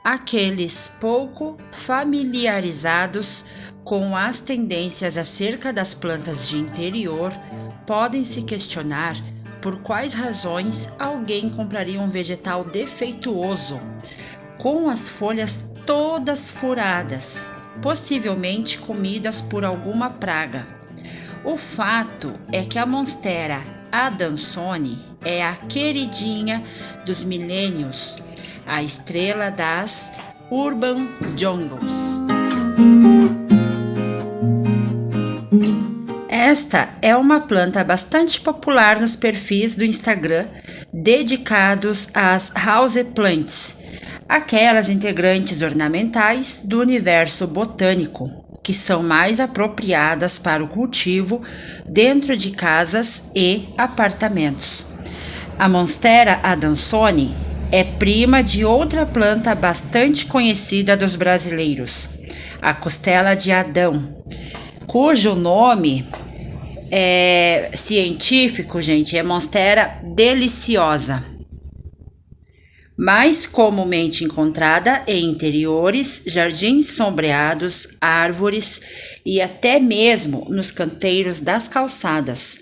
Aqueles pouco familiarizados com as tendências acerca das plantas de interior podem se questionar por quais razões alguém compraria um vegetal defeituoso, com as folhas todas furadas, possivelmente comidas por alguma praga. O fato é que a Monstera adansoni é a queridinha dos milênios, a estrela das urban jungles. Esta é uma planta bastante popular nos perfis do Instagram dedicados às houseplants, aquelas integrantes ornamentais do universo botânico, que são mais apropriadas para o cultivo dentro de casas e apartamentos. A Monstera adansoni é prima de outra planta bastante conhecida dos brasileiros, a costela de Adão, cujo nome científico, gente, é Monstera deliciosa, mais comumente encontrada em interiores, jardins sombreados, árvores e até mesmo nos canteiros das calçadas.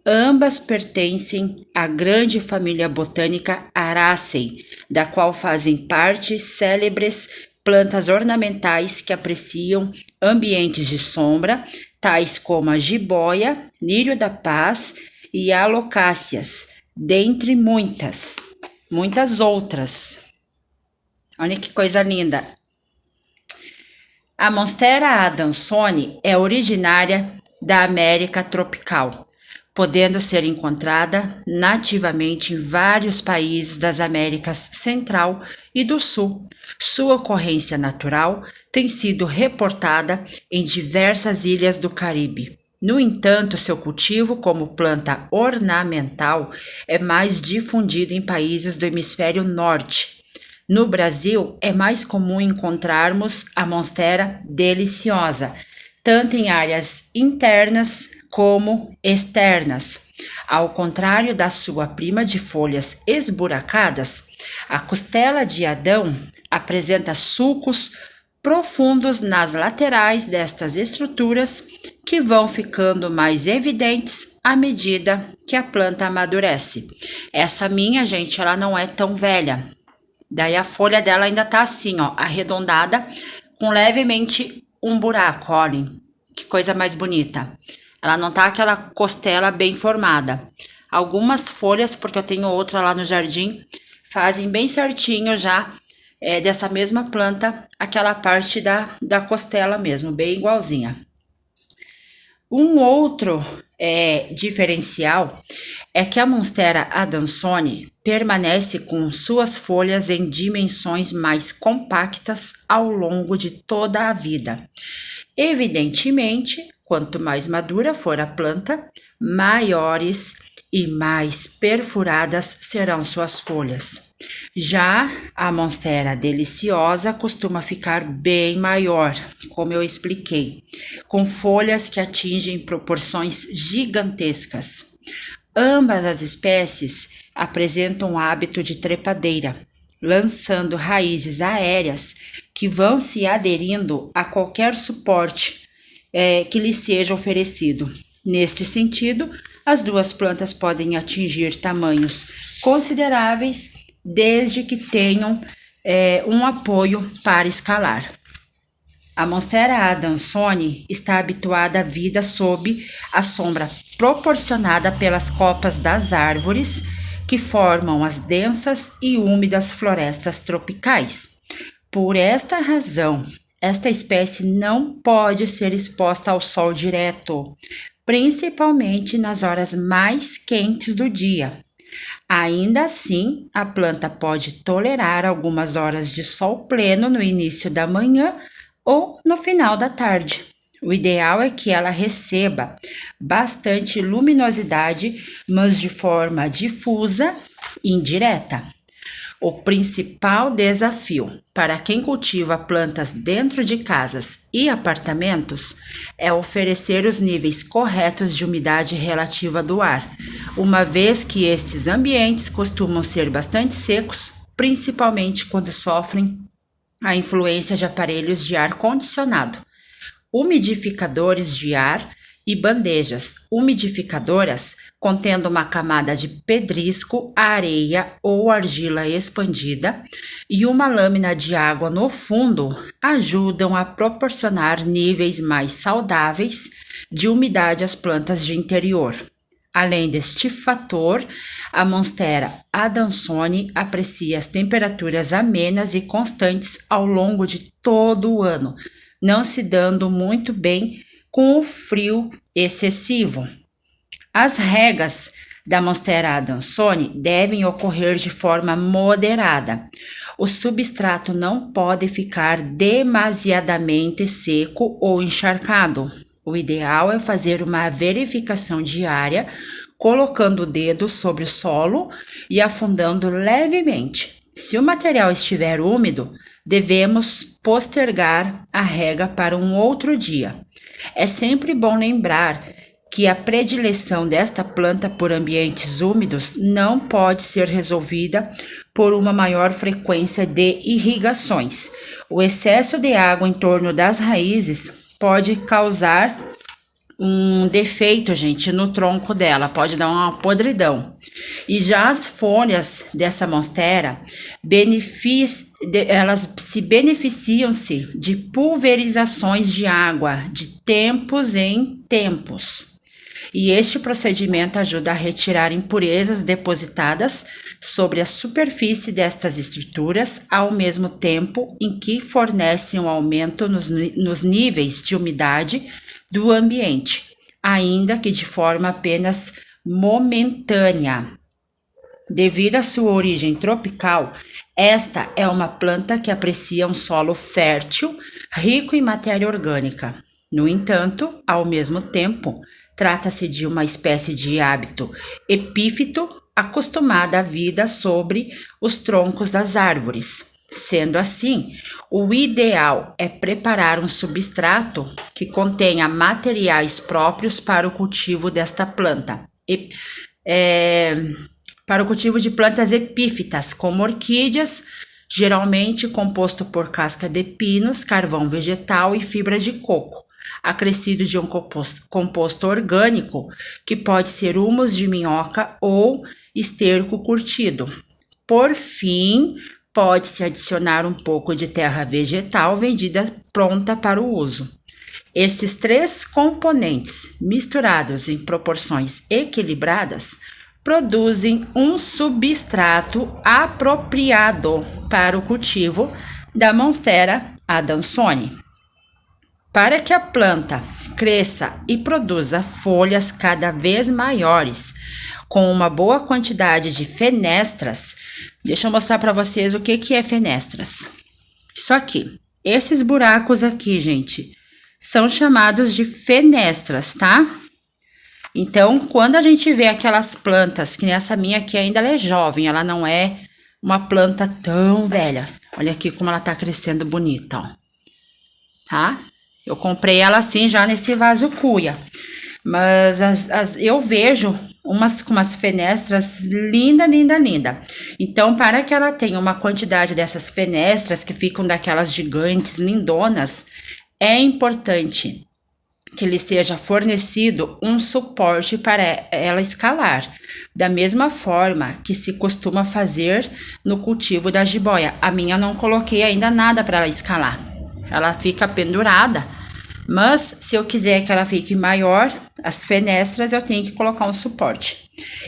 Ambas pertencem à grande família botânica Araceae, da qual fazem parte célebres plantas ornamentais que apreciam ambientes de sombra, tais como a jiboia, lírio da paz e alocáceas, dentre muitas outras. Olha que coisa linda! A Monstera adansoni é originária da América tropical, podendo ser encontrada nativamente em vários países das Américas Central e do Sul. Sua ocorrência natural tem sido reportada em diversas ilhas do Caribe. No entanto, seu cultivo como planta ornamental é mais difundido em países do hemisfério norte. No Brasil, é mais comum encontrarmos a Monstera deliciosa, tanto em áreas internas como externas. Ao contrário da sua prima de folhas esburacadas, a costela de Adão apresenta sulcos profundos nas laterais destas estruturas que vão ficando mais evidentes à medida que a planta amadurece. Essa minha, gente, ela não é tão velha. Daí a folha dela ainda tá assim, ó, arredondada, com levemente um buraco, olhem. Que coisa mais bonita. Ela não tá aquela costela bem formada. Algumas folhas, porque eu tenho outra lá no jardim, fazem bem certinho já dessa mesma planta, aquela parte da costela mesmo, bem igualzinha. Um outro diferencial é que a Monstera adansoni permanece com suas folhas em dimensões mais compactas ao longo de toda a vida. Evidentemente, quanto mais madura for a planta, maiores e mais perfuradas serão suas folhas. Já a Monstera deliciosa costuma ficar bem maior, como eu expliquei, com folhas que atingem proporções gigantescas. Ambas as espécies apresentam o hábito de trepadeira, lançando raízes aéreas que vão se aderindo a qualquer suporte que lhe seja oferecido. Neste sentido, as duas plantas podem atingir tamanhos consideráveis desde que tenham um apoio para escalar. A Monstera adansoni está habituada à vida sob a sombra proporcionada pelas copas das árvores que formam as densas e úmidas florestas tropicais. Por esta razão, esta espécie não pode ser exposta ao sol direto, principalmente nas horas mais quentes do dia. Ainda assim, a planta pode tolerar algumas horas de sol pleno no início da manhã ou no final da tarde. O ideal é que ela receba bastante luminosidade, mas de forma difusa e indireta. O principal desafio para quem cultiva plantas dentro de casas e apartamentos é oferecer os níveis corretos de umidade relativa do ar, uma vez que estes ambientes costumam ser bastante secos, principalmente quando sofrem a influência de aparelhos de ar-condicionado, umidificadores de ar e bandejas umidificadoras contendo uma camada de pedrisco, areia ou argila expandida e uma lâmina de água no fundo ajudam a proporcionar níveis mais saudáveis de umidade às plantas de interior. Além deste fator, a Monstera adansoni aprecia as temperaturas amenas e constantes ao longo de todo o ano, não se dando muito bem com o frio excessivo. As regas da Monstera adansoni devem ocorrer de forma moderada. O substrato não pode ficar demasiadamente seco ou encharcado. O ideal é fazer uma verificação diária, colocando o dedo sobre o solo e afundando levemente. Se o material estiver úmido, devemos postergar a rega para um outro dia. É sempre bom lembrar que a predileção desta planta por ambientes úmidos não pode ser resolvida por uma maior frequência de irrigações. O excesso de água em torno das raízes pode causar um defeito, gente, no tronco dela, pode dar uma podridão. E já as folhas dessa monstera, elas se beneficiam-se de pulverizações de água de tempos em tempos. E este procedimento ajuda a retirar impurezas depositadas sobre a superfície destas estruturas, ao mesmo tempo em que fornece um aumento nos níveis de umidade do ambiente, ainda que de forma apenas momentânea. Devido à sua origem tropical, esta é uma planta que aprecia um solo fértil, rico em matéria orgânica. No entanto, ao mesmo tempo, trata-se de uma espécie de hábito epífito acostumada à vida sobre os troncos das árvores. Sendo assim, o ideal é preparar um substrato que contenha materiais próprios para o cultivo desta planta. Para o cultivo de plantas epífitas, como orquídeas, geralmente composto por casca de pinos, carvão vegetal e fibra de coco, acrescido de um composto orgânico, que pode ser humus de minhoca ou esterco curtido. Por fim, pode-se adicionar um pouco de terra vegetal vendida pronta para o uso. Estes três componentes, misturados em proporções equilibradas, produzem um substrato apropriado para o cultivo da Monstera adansoni. Para que a planta cresça e produza folhas cada vez maiores, com uma boa quantidade de fenestras, deixa eu mostrar para vocês o que é fenestras. Isso aqui, esses buracos aqui, gente, são chamados de fenestras, tá? Então, quando a gente vê aquelas plantas, que nessa minha aqui ainda ela é jovem, ela não é uma planta tão velha. Olha aqui como ela tá crescendo bonita, ó. Tá? Eu comprei ela assim já nesse vaso cuia. Mas eu vejo umas com umas fenestras linda. Então, para que ela tenha uma quantidade dessas fenestras que ficam daquelas gigantes lindonas, é importante que lhe seja fornecido um suporte para ela escalar, da mesma forma que se costuma fazer no cultivo da jiboia. A minha não coloquei ainda nada para ela escalar, ela fica pendurada, mas se eu quiser que ela fique maior, as fenestras eu tenho que colocar um suporte.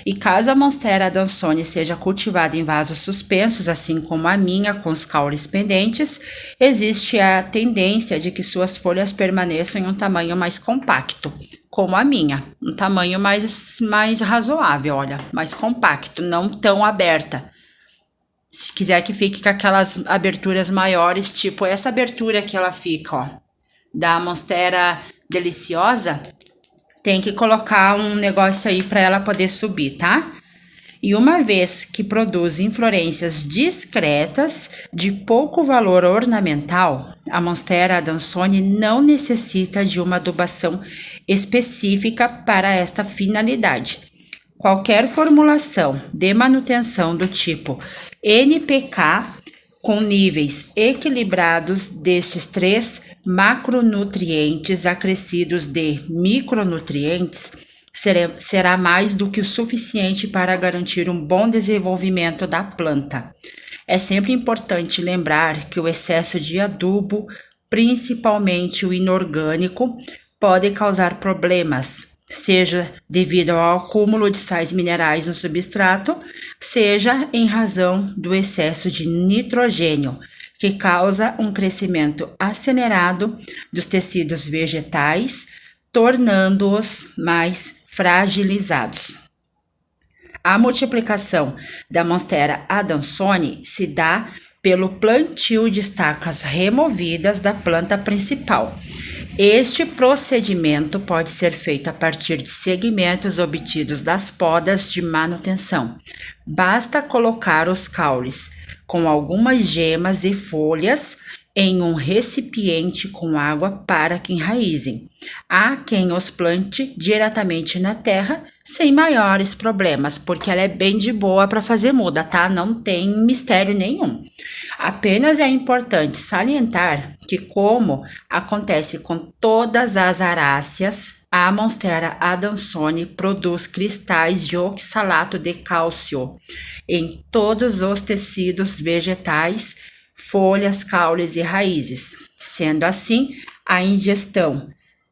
E caso a Monstera adansoni seja cultivada em vasos suspensos, assim como a minha, com os caules pendentes, existe a tendência de que suas folhas permaneçam em um tamanho mais compacto, como a minha, um tamanho mais razoável, olha, mais compacto, não tão aberta. Se quiser que fique com aquelas aberturas maiores, tipo essa abertura que ela fica, ó, da Monstera deliciosa, tem que colocar um negócio aí para ela poder subir, tá? E uma vez que produz inflorescências discretas de pouco valor ornamental, a Monstera adansoni não necessita de uma adubação específica para esta finalidade. Qualquer formulação de manutenção do tipo NPK com níveis equilibrados destes 3 macronutrientes acrescidos de micronutrientes, será mais do que o suficiente para garantir um bom desenvolvimento da planta. É sempre importante lembrar que o excesso de adubo, principalmente o inorgânico, pode causar problemas, seja devido ao acúmulo de sais minerais no substrato, seja em razão do excesso de nitrogênio, que causa um crescimento acelerado dos tecidos vegetais, tornando-os mais fragilizados. A multiplicação da Monstera adansoni se dá pelo plantio de estacas removidas da planta principal. Este procedimento pode ser feito a partir de segmentos obtidos das podas de manutenção. Basta colocar os caules com algumas gemas e folhas em um recipiente com água para que enraizem. Há quem os plante diretamente na terra sem maiores problemas, porque ela é bem de boa para fazer muda, tá? Não tem mistério nenhum. Apenas é importante salientar que, como acontece com todas as aráceas, a Monstera adansoni produz cristais de oxalato de cálcio em todos os tecidos vegetais, folhas, caules e raízes. Sendo assim, a ingestão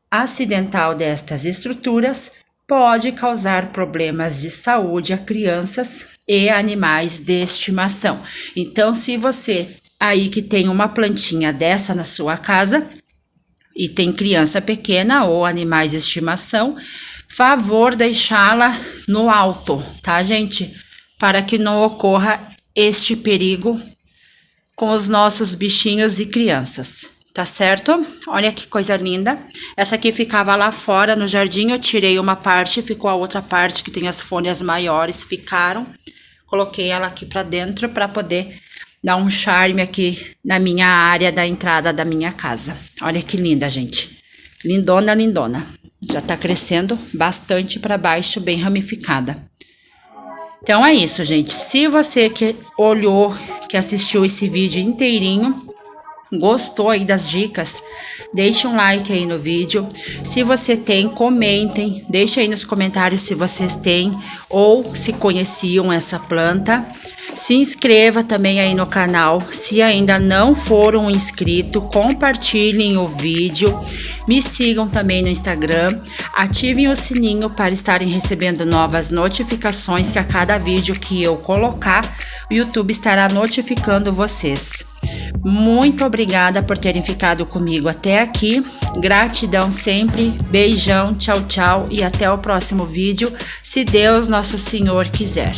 acidental destas estruturas pode causar problemas de saúde a crianças e animais de estimação. Então, se você aí que tem uma plantinha dessa na sua casa e tem criança pequena ou animais de estimação, favor deixá-la no alto, tá, gente? Para que não ocorra este perigo com os nossos bichinhos e crianças. Tá certo? Olha que coisa linda. Essa aqui ficava lá fora no jardim, eu tirei uma parte, ficou a outra parte que tem as folhas maiores, ficaram. Coloquei ela aqui pra dentro pra poder dar um charme aqui na minha área da entrada da minha casa. Olha que linda, gente. Lindona, lindona. Já tá crescendo bastante pra baixo, bem ramificada. Então é isso, gente. Se você que olhou, que assistiu esse vídeo inteirinho, gostou aí das dicas, deixe um like aí no vídeo. Se você tem, comentem, deixe aí nos comentários se vocês têm ou se conheciam essa planta. Se inscreva também aí no canal, se ainda não foram inscritos, compartilhem o vídeo, me sigam também no Instagram, ativem o sininho para estarem recebendo novas notificações, que a cada vídeo que eu colocar, o YouTube estará notificando vocês. Muito obrigada por terem ficado comigo até aqui, gratidão sempre, beijão, tchau, tchau e até o próximo vídeo, se Deus Nosso Senhor quiser.